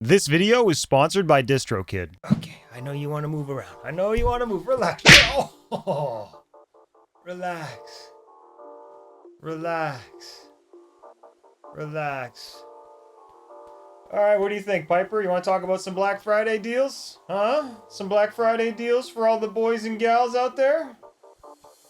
This video is sponsored by DistroKid. Okay, I know you want to move around. I know you want to move. Relax. Oh, relax. Relax. Relax. All right, what do you think, Piper? You want to talk about some Black Friday deals? Huh? Some Black Friday deals for all the boys and gals out there?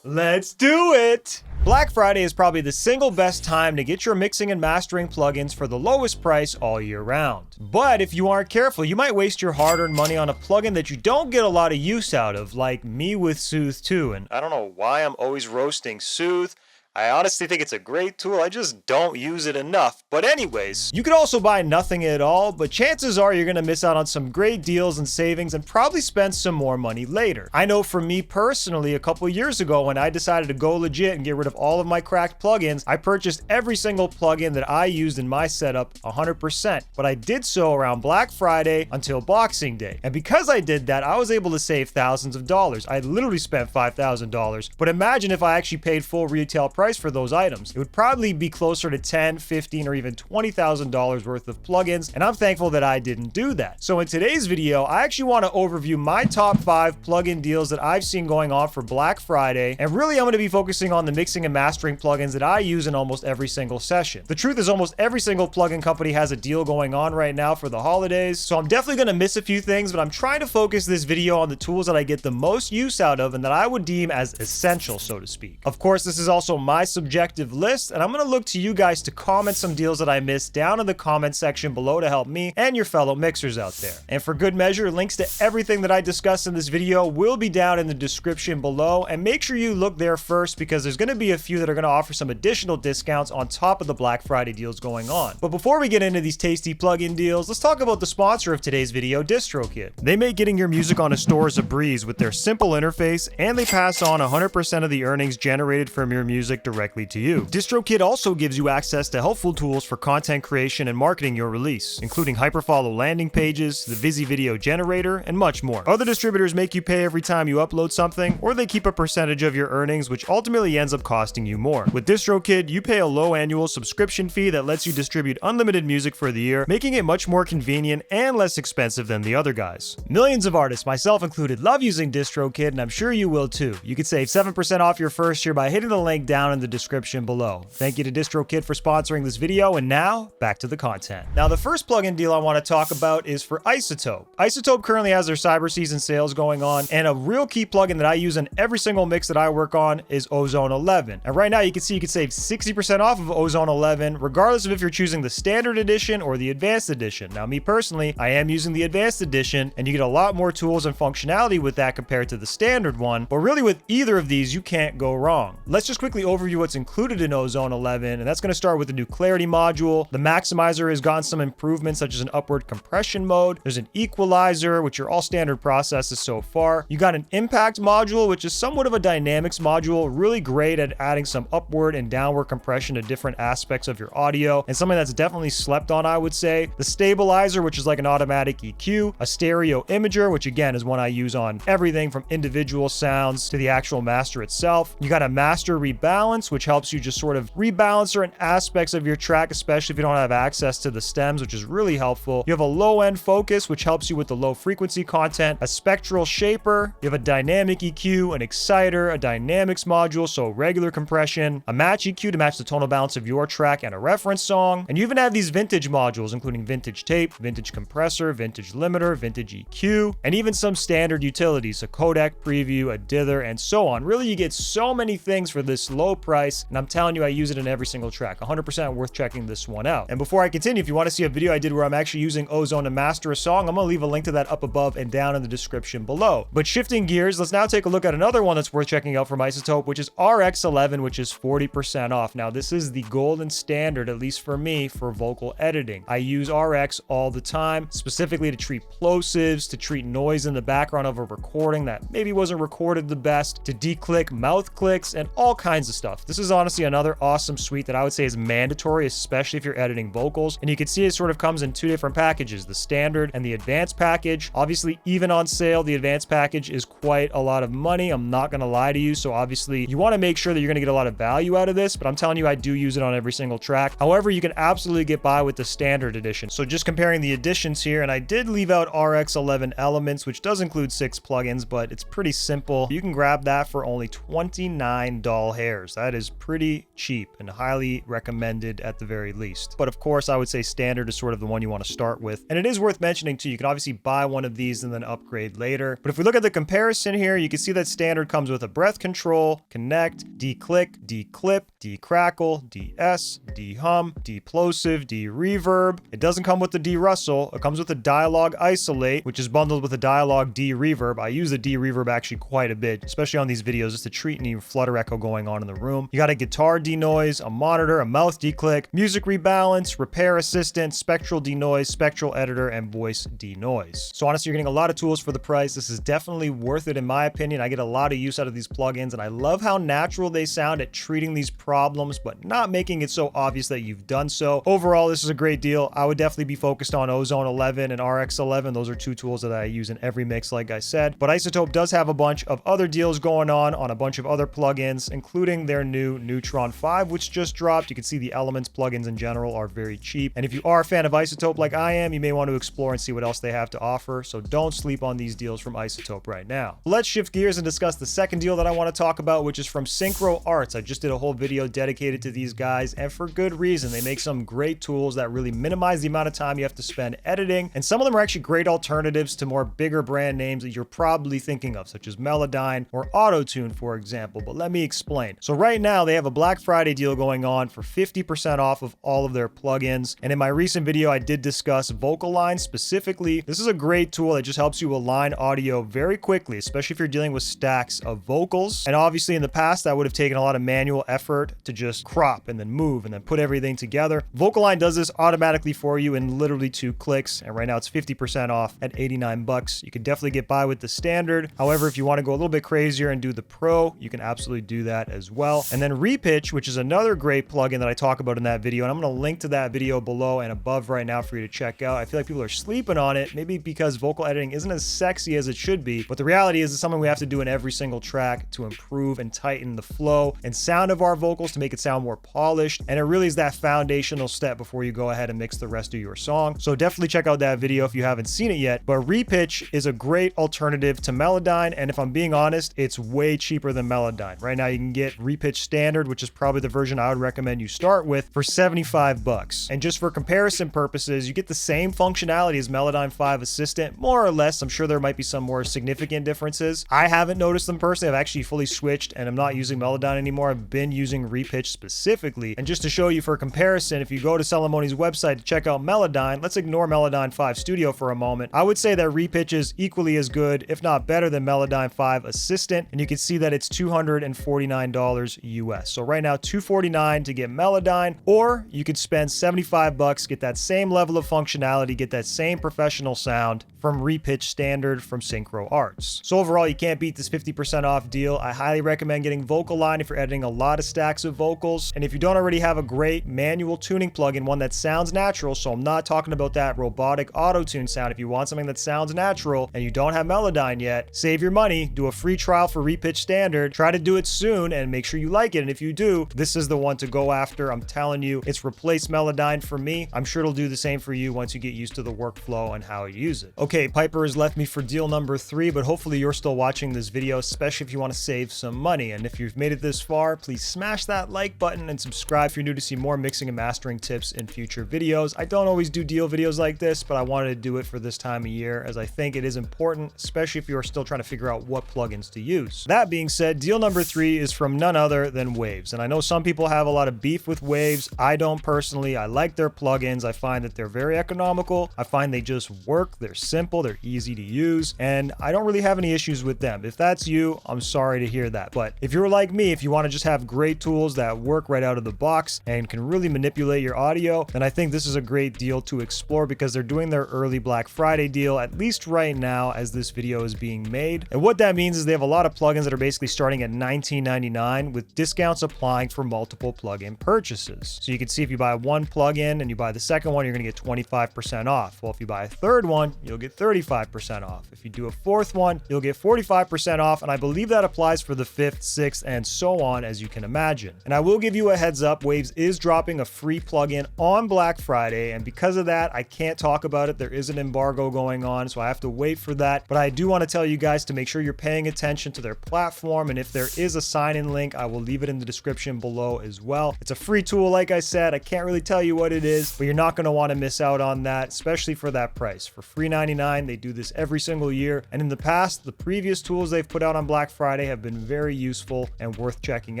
Let's do it! Black Friday is probably the single best time to get your mixing and mastering plugins for the lowest price all year round. But if you aren't careful, you might waste your hard-earned money on a plugin that you don't get a lot of use out of, like me with Soothe 2. And I don't know why I'm always roasting Soothe. I honestly think it's a great tool, I just don't use it enough. But anyways, you could also buy nothing at all, but chances are you're gonna miss out on some great deals and savings and probably spend some more money later. I know for me personally, a couple years ago when I decided to go legit and get rid of all of my cracked plugins, I purchased every single plugin that I used in my setup 100%. But I did so around Black Friday until Boxing Day. And because I did that, I was able to save thousands of dollars. I literally spent $5,000. But imagine if I actually paid full retail price for those items. It would probably be closer to $10, $15, or even $20,000 worth of plugins, and I'm thankful that I didn't do that. So in today's video, I actually want to overview my top 5 plugin deals that I've seen going on for Black Friday, and really I'm going to be focusing on the mixing and mastering plugins that I use in almost every single session. The truth is almost every single plugin company has a deal going on right now for the holidays, so I'm definitely going to miss a few things, but I'm trying to focus this video on the tools that I get the most use out of and that I would deem as essential, so to speak. Of course, this is also my subjective list, and I'm going to look to you guys to comment some deals that I missed down in the comment section below to help me and your fellow mixers out there. And for good measure, links to everything that I discussed in this video will be down in the description below, and make sure you look there first because there's going to be a few that are going to offer some additional discounts on top of the Black Friday deals going on. But before we get into these tasty plugin deals, let's talk about the sponsor of today's video, DistroKid. They make getting your music on a stores a breeze with their simple interface, and they pass on 100% of the earnings generated from your music directly to you. DistroKid also gives you access to helpful tools for content creation and marketing your release, including hyperfollow landing pages, the Visi video generator, and much more. Other distributors make you pay every time you upload something, or they keep a percentage of your earnings, which ultimately ends up costing you more. With DistroKid, you pay a low annual subscription fee that lets you distribute unlimited music for the year, making it much more convenient and less expensive than the other guys. Millions of artists, myself included, love using DistroKid, and I'm sure you will too. You can save 7% off your first year by hitting the link down in the description below. Thank you to DistroKid for sponsoring this video, and now back to the content. Now the first plugin deal I want to talk about is for iZotope. iZotope currently has their cyber season sales going on, and a real key plugin that I use in every single mix that I work on is Ozone 11. And right now you can see you can save 60% off of Ozone 11 regardless of if you're choosing the standard edition or the advanced edition. Now me personally, I am using the advanced edition, and you get a lot more tools and functionality with that compared to the standard one, but really with either of these you can't go wrong. Let's just quickly overview what's included in Ozone 11, and that's going to start with the new clarity module. The maximizer has gotten some improvements such as an upward compression mode. There's an equalizer, which are all standard processes so far. You got an impact module, which is somewhat of a dynamics module, really great at adding some upward and downward compression to different aspects of your audio, and something that's definitely slept on, I would say. The stabilizer, which is like an automatic EQ. A stereo imager, which again is one I use on everything from individual sounds to the actual master itself. You got a master rebalance, which helps you just sort of rebalance certain aspects of your track, especially if you don't have access to the stems, which is really helpful. You have a low end focus, which helps you with the low frequency content. A spectral shaper. You have a dynamic EQ, an exciter, a dynamics module, so regular compression, a match EQ to match the tonal balance of your track and a reference song. And you even have these vintage modules, including vintage tape, vintage compressor, vintage limiter, vintage EQ, and even some standard utilities, a codec preview, a dither, and so on. Really, you get so many things for this low price, and I'm telling you, I use it in every single track. 100% worth checking this one out. And before I continue, if you want to see a video I did where I'm actually using Ozone to master a song, I'm going to leave a link to that up above and down in the description below. But shifting gears, let's now take a look at another one that's worth checking out from iZotope, which is RX11, which is 40% off. Now, this is the golden standard, at least for me, for vocal editing. I use RX all the time, specifically to treat plosives, to treat noise in the background of a recording that maybe wasn't recorded the best, to declick mouth clicks, and all kinds of stuff. stuff. This is honestly another awesome suite that I would say is mandatory, especially if you're editing vocals. And you can see it sort of comes in two different packages, the standard and the advanced package. Obviously, even on sale, the advanced package is quite a lot of money. I'm not going to lie to you. So obviously you want to make sure that you're going to get a lot of value out of this, but I'm telling you, I do use it on every single track. However, you can absolutely get by with the standard edition. So just comparing the editions here, and I did leave out RX11 Elements, which does include 6 plugins, but it's pretty simple. You can grab that for only 29 doll hairs. That is pretty cheap and highly recommended at the very least. But of course, I would say standard is sort of the one you want to start with. And it is worth mentioning too, you can obviously buy one of these and then upgrade later. But if we look at the comparison here, you can see that standard comes with a breath control, connect, declick, declip, decrackle, de-ess, de-hum, de-plosive, de-reverb. It doesn't come with the de-rustle. It comes with the dialogue isolate, which is bundled with the dialogue de-reverb. I use the de-reverb actually quite a bit, especially on these videos, just to treat any flutter echo going on in the room. You got a guitar denoise, a monitor, a mouth declick, music rebalance, repair assistant, spectral denoise, spectral editor, and voice denoise. So honestly, you're getting a lot of tools for the price. This is definitely worth it in my opinion. I get a lot of use out of these plugins, and I love how natural they sound at treating these problems, but not making it so obvious that you've done so. Overall, this is a great deal. I would definitely be focused on Ozone 11 and RX11. Those are two tools that I use in every mix, like I said. But iZotope does have a bunch of other deals going on a bunch of other plugins, including their new Neutron 5, which just dropped. You can see the Elements plugins in general are very cheap. And if you are a fan of iZotope like I am, you may want to explore and see what else they have to offer. So don't sleep on these deals from iZotope right now. Let's shift gears and discuss the second deal that I want to talk about, which is from Synchro Arts. I just did a whole video dedicated to these guys, and for good reason. They make some great tools that really minimize the amount of time you have to spend editing, and some of them are actually great alternatives to more bigger brand names that you're probably thinking of, such as Melodyne or Auto-Tune, for example. But let me explain. So right now they have a Black Friday deal going on for 50% off of all of their plugins, and in my recent video I did discuss VocalLine specifically. This is a great tool that just helps you align audio very quickly, especially if you're dealing with stacks of vocals. And obviously in the past that would have taken a lot of manual effort to just crop and then move and then put everything together. VocalLine does this automatically for you in literally 2 clicks, and right now it's 50% off at 89 bucks. You can definitely get by with the standard. However, if you want to go a little bit crazier and do the pro, you can absolutely do that as well. And then Repitch, which is another great plugin that I talk about in that video, and I'm going to link to that video below and above right now for you to check out. I feel like people are sleeping on it, maybe because vocal editing isn't as sexy as it should be, but the reality is it's something we have to do in every single track to improve and tighten the flow and sound of our vocals to make it sound more polished. And it really is that foundational step before you go ahead and mix the rest of your song. So definitely check out that video if you haven't seen it yet. But Repitch is a great alternative to Melodyne, and if I'm being honest, it's way cheaper than Melodyne. Right now you can get Repitch Standard, which is probably the version I would recommend you start with, for 75 bucks. And just for comparison purposes, you get the same functionality as Melodyne 5 Assistant, more or less. I'm sure there might be some more significant differences. I haven't noticed them personally. I've actually fully switched and I'm not using Melodyne anymore. I've been using Repitch specifically. And just to show you for comparison, if you go to Celemoni's website to check out Melodyne, let's ignore Melodyne 5 Studio for a moment. I would say that Repitch is equally as good, if not better, than Melodyne 5 Assistant. And you can see that it's $249 US. So right now, $249 to get Melodyne, or you could spend 75 bucks, get that same level of functionality, get that same professional sound from Repitch Standard from Synchro Arts. So overall, you can't beat this 50% off deal. I highly recommend getting VocalLine if you're editing a lot of stacks of vocals. And if you don't already have a great manual tuning plugin, one that sounds natural, so I'm not talking about that robotic auto-tune sound. If you want something that sounds natural and you don't have Melodyne yet, save your money, do a free trial for Repitch Standard, try to do it soon and make sure you like it. And if you do, this is the one to go after. I'm telling you, it's replaced Melodyne for me. I'm sure it'll do the same for you once you get used to the workflow and how you use it. Okay, Piper has left me for deal number 3, but hopefully you're still watching this video, especially if you want to save some money. And if you've made it this far, please smash that like button and subscribe if you're new to see more mixing and mastering tips in future videos. I don't always do deal videos like this, but I wanted to do it for this time of year as I think it is important, especially if you're still trying to figure out what plugins to use. That being said, deal number 3 is from none other than Waves. And I know some people have a lot of beef with Waves. I don't personally. I like their plugins. I find that they're very economical. I find they just work. They're simple. simple, they're easy to use, and I don't really have any issues with them. If that's you, I'm sorry to hear that. But if you're like me, if you want to just have great tools that work right out of the box and can really manipulate your audio, then I think this is a great deal to explore because they're doing their early Black Friday deal, at least right now as this video is being made. And what that means is they have a lot of plugins that are basically starting at $19.99 with discounts applying for multiple plugin purchases. So you can see if you buy one plugin and you buy the second one, you're going to get 25% off. Well, if you buy a third one, you'll get 35% off. If you do a fourth one, you'll get 45% off. And I believe that applies for the fifth, sixth, and so on, as you can imagine. And I will give you a heads up, Waves is dropping a free plugin on Black Friday. And because of that, I can't talk about it. There is an embargo going on, so I have to wait for that. But I do want to tell you guys to make sure you're paying attention to their platform. And if there is a sign-in link, I will leave it in the description below as well. It's a free tool, like I said. I can't really tell you what it is, but you're not going to want to miss out on that, especially for that price. For free $99, they do this every single year. And in the past, the previous tools they've put out on Black Friday have been very useful and worth checking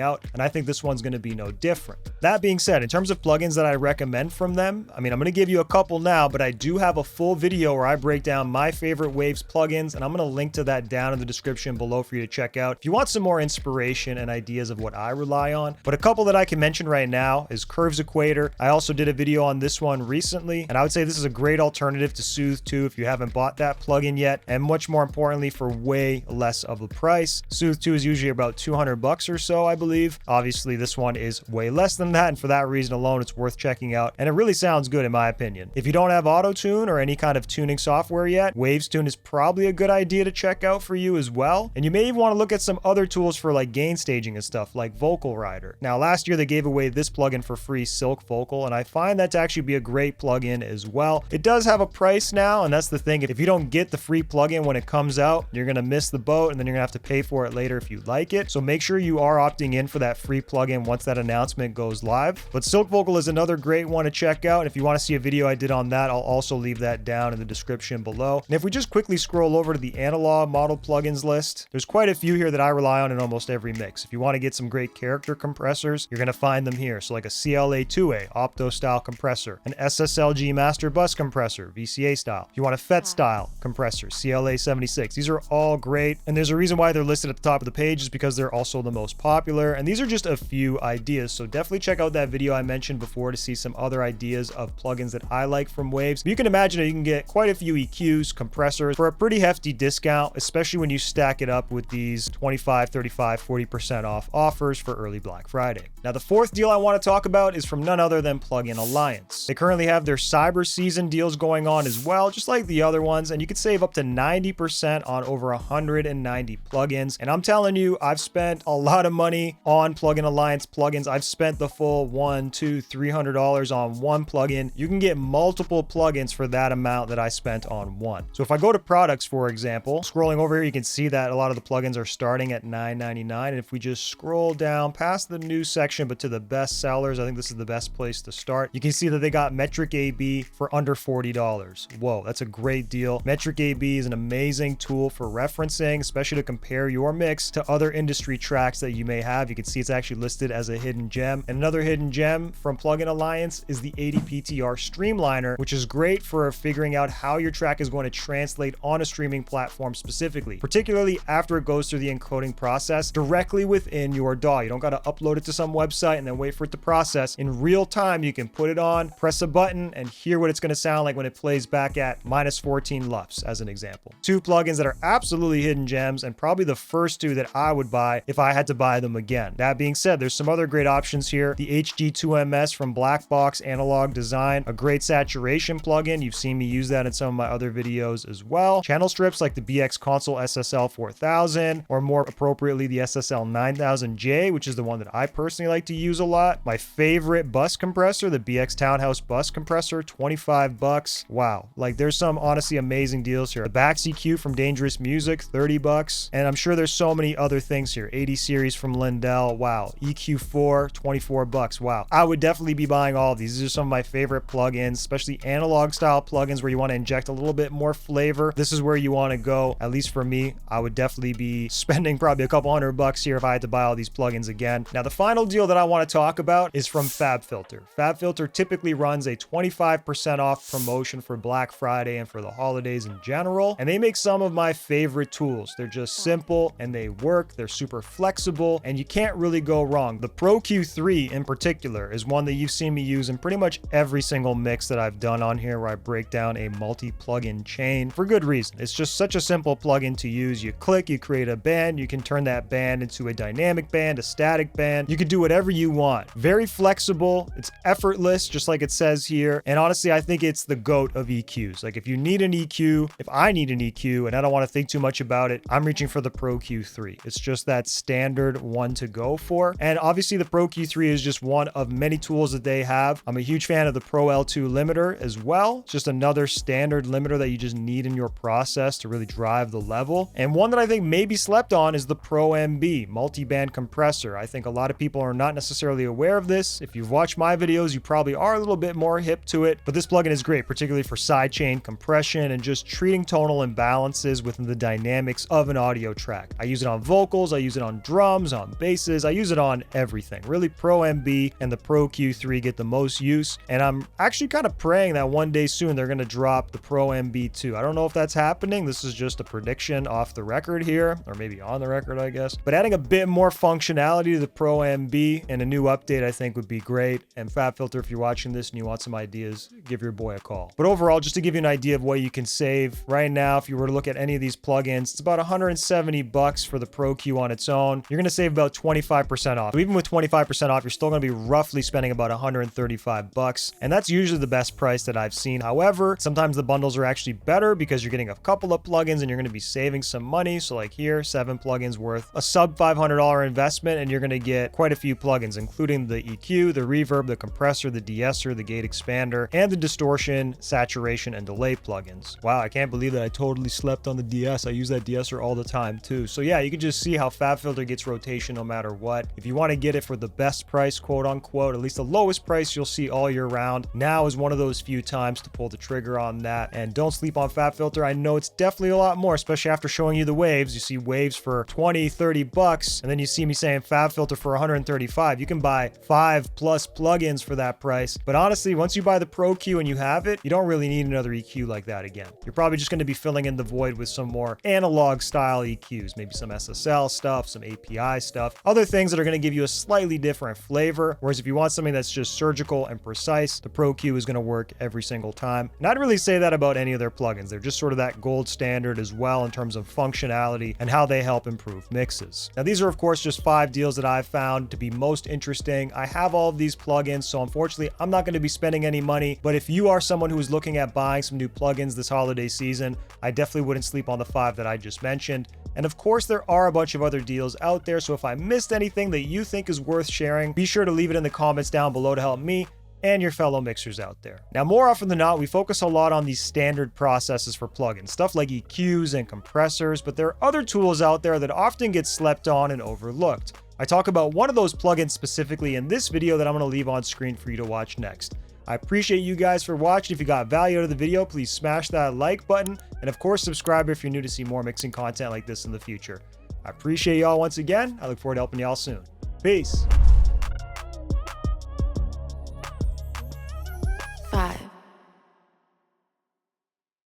out. And I think this one's going to be no different. That being said, in terms of plugins that I recommend from them, I mean, I'm going to give you a couple now, but I do have a full video where I break down my favorite Waves plugins, and I'm going to link to that down in the description below for you to check out if you want some more inspiration and ideas of what I rely on. But a couple that I can mention right now is Curves Equator. I also did a video on this one recently, and I would say this is a great alternative to Soothe 2 if you haven't bought that plugin yet, and much more importantly, for way less of a price. Soothe 2 is usually about $200 or so, I believe. Obviously, this one is way less than that, and for that reason alone, it's worth checking out, and it really sounds good in my opinion. If you don't have auto-tune or any kind of tuning software yet, WavesTune is probably a good idea to check out for you as well. And you may even want to look at some other tools for like gain staging and stuff like Vocal Rider. Now, last year they gave away this plugin for free, Silk Vocal, and I find that to actually be a great plugin as well. It does have a price now, and that's the thing. If you don't get the free plugin when it comes out, you're going to miss the boat, and then you're going to have to pay for it later if you like it. So make sure you are opting in for that free plugin once that announcement goes live. But Silk Vocal is another great one to check out. If you want to see a video I did on that, I'll also leave that down in the description below. And if we just quickly scroll over to the analog model plugins list, there's quite a few here that I rely on in almost every mix. If you want to get some great character compressors, you're going to find them here. So like a CLA2A opto style compressor, an SSLG master bus compressor, VCA style. If you want a FET style compressor, CLA76. These are all great, and there's a reason why they're listed at the top of the page is because they're also the most popular, and these are just a few ideas. So definitely check out that video I mentioned before to see some other ideas of plugins that I like from Waves. You can imagine that you can get quite a few EQs, compressors for a pretty hefty discount, especially when you stack it up with these 25, 35, 40% off offers for early Black Friday. Now, the fourth deal I want to talk about is from none other than Plugin Alliance. They currently have their cyber season deals going on as well, just like the other ones, and you can save up to 90% on over 190 plugins. And I'm telling you, I've spent a lot of money on Plugin Alliance plugins. I've spent the full $100, $200, $300 on one plugin. You can get multiple plugins for that amount that I spent on one. So if I go to products, for example, scrolling over here, you can see that a lot of the plugins are starting at $9.99. And if we just scroll down past the news section, but to the best sellers, I think this is the best place to start. You can see that they got Metric AB for under $40. Whoa, that's a great deal. Metric AB is an amazing tool for referencing, especially to compare your mix to other industry tracks that you may have. You can see it's actually listed as a hidden gem. And another hidden gem from Plugin Alliance is the ADPTR Streamliner, which is great for figuring out how your track is going to translate on a streaming platform specifically, particularly after it goes through the encoding process directly within your DAW. You don't got to upload it to some website and then wait for it to process. In real time, you can put it on, press a button, and hear what it's going to sound like when it plays back at -14 LUFS, as an example. Two plugins that are absolutely hidden gems, and probably the first two that I would buy if I had to buy them again. That being said, there's some other great options here. The HG2MS from Black Box Analog Design, a great saturation plugin. You've seen me use that in some of my other videos as well. Channel strips like the BX Console SSL 4000, or more appropriately, the SSL 9000J, which is the one that I personally like to use a lot. My favorite bus compressor, the BX Townhouse bus compressor, $25. Wow. Like, there's some honestly amazing deals here. The Bax EQ from Dangerous Music, $30. And I'm sure there's so many other things here. 80 series from Lindell. Wow. EQ4, $24. Wow. I would definitely be buying all of these. These are some of my favorite plugins, especially analog style plugins where you want to inject a little bit more flavor. This is where you want to go. At least for me, I would definitely be spending probably a couple $100 here if I had to buy all these plugins again. Now, the final deal that I want to talk about is from FabFilter. FabFilter typically runs a 25% off promotion for Black Friday and for the the holidays in general. And they make some of my favorite tools. They're just simple and they work. They're super flexible and you can't really go wrong. The Pro Q3 in particular is one that you've seen me use in pretty much every single mix that I've done on here where I break down a multi-plugin chain for good reason. It's just such a simple plugin to use. You click, you create a band, you can turn that band into a dynamic band, a static band. You can do whatever you want. Very flexible. It's effortless, just like it says here. And honestly, I think it's the GOAT of EQs. Like if you need an EQ, if I need an EQ and I don't want to think too much about it, I'm reaching for the Pro Q3. It's just that standard one to go for. And obviously the Pro Q3 is just one of many tools that they have. I'm a huge fan of the Pro L2 limiter as well. It's just another standard limiter that you just need in your process to really drive the level. And one that I think maybe slept on is the Pro MB multi-band compressor. I think a lot of people are not necessarily aware of this. If you've watched my videos, you probably are a little bit more hip to it, but this plugin is great, particularly for sidechain compression and just treating tonal imbalances within the dynamics of an audio track. I use it on vocals, I use it on drums, on basses, I use it on everything. Really, Pro MB and the Pro Q3 get the most use, and I'm actually kind of praying that one day soon they're going to drop the Pro MB2. I don't know if that's happening. This is just a prediction off the record here, or maybe on the record, I guess. But adding a bit more functionality to the Pro MB and a new update, I think would be great. And FabFilter, if you're watching this and you want some ideas, give your boy a call. But overall, just to give you an idea of what you can save right now, if you were to look at any of these plugins, it's about 170 bucks for the Pro Q on its own. You're going to save about 25% off. So even with 25% off, you're still going to be roughly spending about 135 bucks. And that's usually the best price that I've seen. However, sometimes the bundles are actually better because you're getting a couple of plugins and you're going to be saving some money. So like here, 7 plugins worth a sub $500 investment, and you're going to get quite a few plugins, including the EQ, the reverb, the compressor, the de-esser, the gate expander, and the distortion, saturation, and delay plugins. Wow, I can't believe that I totally slept on the DS. I use that de-esser all the time too. So yeah, you can just see how FabFilter gets rotation no matter what. If you want to get it for the best price, quote unquote, at least the lowest price you'll see all year round, now is one of those few times to pull the trigger on that. And don't sleep on FabFilter. I know it's definitely a lot more, especially after showing you the waves. You see waves for 20, 30 bucks, and then you see me saying FabFilter for 135. You can buy 5+ plugins for that price. But honestly, once you buy the Pro Q and you have it, you don't really need another EQ like that again. You're probably just going to be filling in the void with some more analog style EQs, maybe some SSL stuff, some API stuff, other things that are going to give you a slightly different flavor. Whereas if you want something that's just surgical and precise, the Pro Q is going to work every single time. And I'd really say that about any of their plugins. They're just sort of that gold standard as well in terms of functionality and how they help improve mixes. Now, these are of course just 5 deals that I've found to be most interesting. I have all of these plugins, so unfortunately, I'm not going to be spending any money. But if you are someone who is looking at buying some new plugins this holiday season, I definitely wouldn't sleep on the 5 that I just mentioned. And of course, there are a bunch of other deals out there. So if I missed anything that you think is worth sharing, be sure to leave it in the comments down below to help me and your fellow mixers out there. Now, more often than not, we focus a lot on these standard processes for plugins, stuff like EQs and compressors, but there are other tools out there that often get slept on and overlooked. I talk about one of those plugins specifically in this video that I'm going to leave on screen for you to watch next. I appreciate you guys for watching. If you got value out of the video, please smash that like button. And of course, subscribe if you're new to see more mixing content like this in the future. I appreciate y'all once again. I look forward to helping y'all soon. Peace.